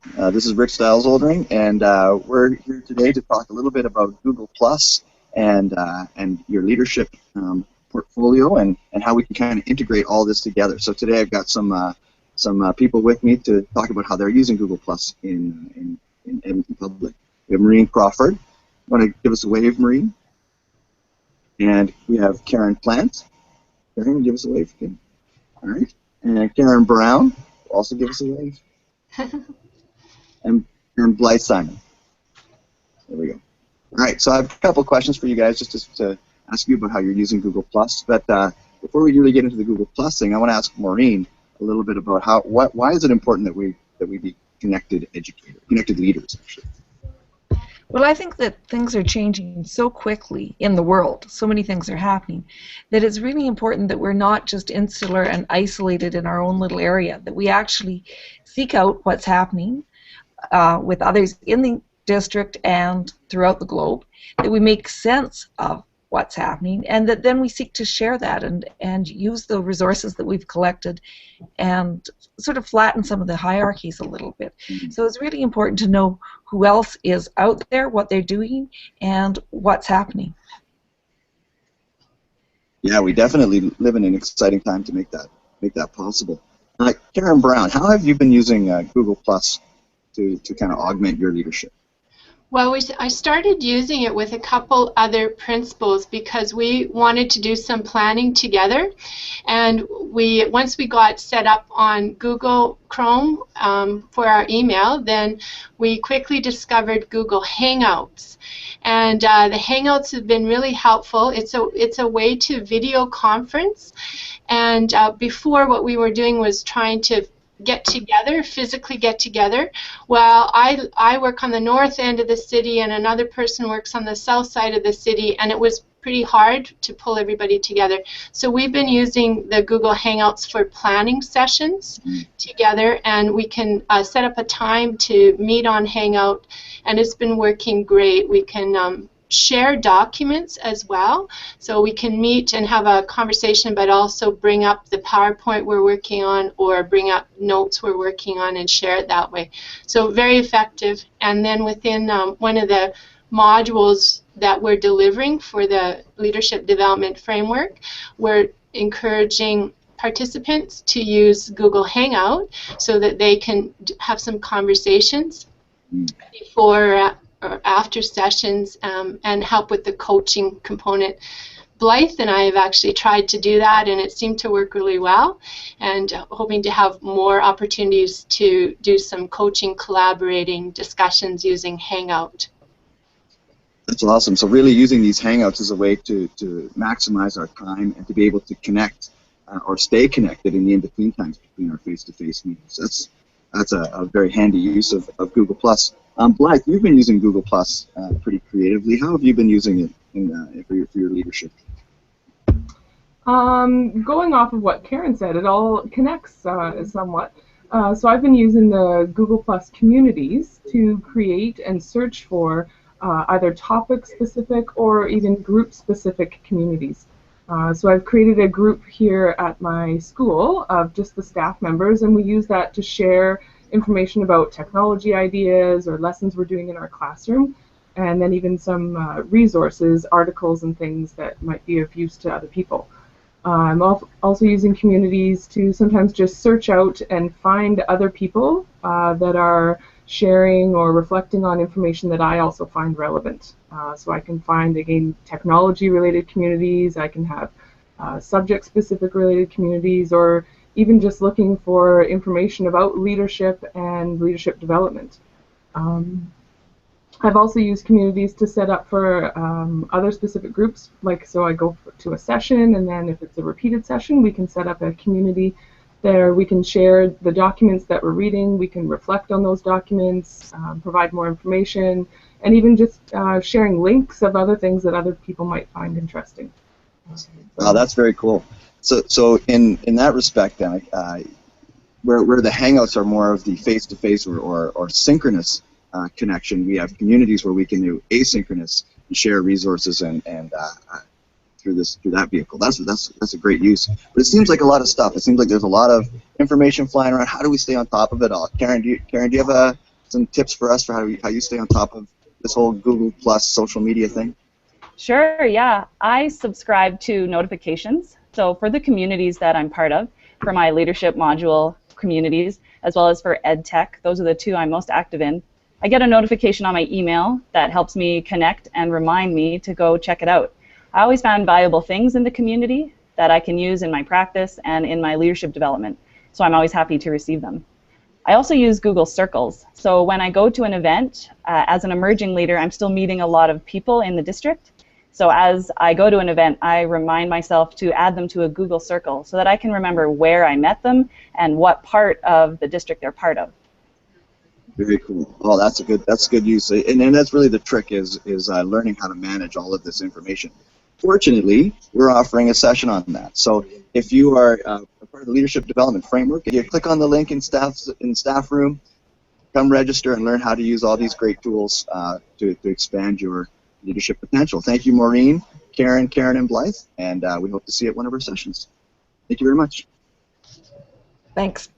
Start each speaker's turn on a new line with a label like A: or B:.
A: This is Rick Stiles Oldring, and we're here today to talk a little bit about Google Plus and your leadership portfolio and how we can kind of integrate all this together. So today I've got some people with me to talk about how they're using Google Plus in Edmonton Public. We have Maureen Crawford. Want to give us a wave, Maureen? And we have Karen Plant. Karen, give us a wave. Okay. All right. And Karen Brown will also give us a wave. and Blythe Simon. There we go. All right, so I have a couple of questions for you guys just to ask you about how you're using Google Plus. But before we really get into the Google Plus thing, I want to ask Maureen a little bit about why is it important that we be connected leaders, actually.
B: Well, I think that things are changing so quickly in the world, so many things are happening, that it's really important that we're not just insular and isolated in our own little area, that we actually seek out what's happening with others in the district and throughout the globe, that we make sense of what's happening, and that then we seek to share that and use the resources that we've collected and sort of flatten some of the hierarchies a little bit. Mm-hmm. So it's really important to know who else is out there, what they're doing, and what's happening.
A: Yeah, we definitely live in an exciting time to make that possible. Karen Brown, how have you been using Google Plus to kind of augment your leadership?
C: Well, I started using it with a couple other principals because we wanted to do some planning together, and once we got set up on Google Chrome for our email, then we quickly discovered Google Hangouts, and the Hangouts have been really helpful. It's a way to video conference, and before what we were doing was trying to physically get together. Well, I work on the north end of the city and another person works on the south side of the city, and it was pretty hard to pull everybody together. So we've been using the Google Hangouts for planning sessions together, and we can set up a time to meet on Hangout, and it's been working great. We can share documents as well, so we can meet and have a conversation, but also bring up the PowerPoint we're working on or bring up notes we're working on and share it that way. So very effective. And then within one of the modules that we're delivering for the Leadership Development Framework, we're encouraging participants to use Google Hangout so that they can have some conversations before or after sessions and help with the coaching component. Blythe and I have actually tried to do that, and it seemed to work really well, and hoping to have more opportunities to do some coaching, collaborating discussions using Hangout.
A: That's awesome. So really using these Hangouts as a way to maximize our time and to be able to connect or stay connected in the in-between times between our face-to-face meetings. That's a very handy use of Google Plus. Blythe, you've been using Google Plus pretty creatively. How have you been using it for your leadership?
D: Going off of what Karen said, it all connects somewhat. So I've been using the Google Plus communities to create and search for either topic-specific or even group-specific communities. So I've created a group here at my school of just the staff members, and we use that to share information about technology ideas or lessons we're doing in our classroom, and then even some resources, articles, and things that might be of use to other people. I'm also using communities to sometimes just search out and find other people that are sharing or reflecting on information that I also find relevant. So I can find, again, technology-related communities, I can have subject-specific related communities, or even just looking for information about leadership and leadership development. I've also used communities to set up for other specific groups, like so I go to a session, and then if it's a repeated session, we can set up a community there. We can share the documents that we're reading, we can reflect on those documents, provide more information, and even just sharing links of other things that other people might find interesting.
A: Wow, that's very cool. So in that respect, then, where the Hangouts are more of the face-to-face or synchronous connection, we have communities where we can do asynchronous and share resources and through that vehicle. That's a great use. But it seems like a lot of stuff. It seems like there's a lot of information flying around. How do we stay on top of it all? Karen, do you have some tips for us for how you stay on top of this whole Google Plus social media thing?
E: Sure, yeah. I subscribe to notifications. So for the communities that I'm part of, for my leadership module communities, as well as for EdTech, those are the two I'm most active in, I get a notification on my email that helps me connect and remind me to go check it out. I always found valuable things in the community that I can use in my practice and in my leadership development, so I'm always happy to receive them. I also use Google Circles. So when I go to an event, as an emerging leader, I'm still meeting a lot of people in the district. So as I go to an event, I remind myself to add them to a Google Circle so that I can remember where I met them and what part of the district they're part of.
A: Very cool. Oh, that's good use, and that's really the trick is learning how to manage all of this information. Fortunately, we're offering a session on that. So if you are a part of the Leadership Development Framework, if you click on the link in staff room, come register and learn how to use all these great tools to expand your leadership potential. Thank you, Maureen, Karen, and Blythe, and we hope to see you at one of our sessions. Thank you very much.
B: Thanks.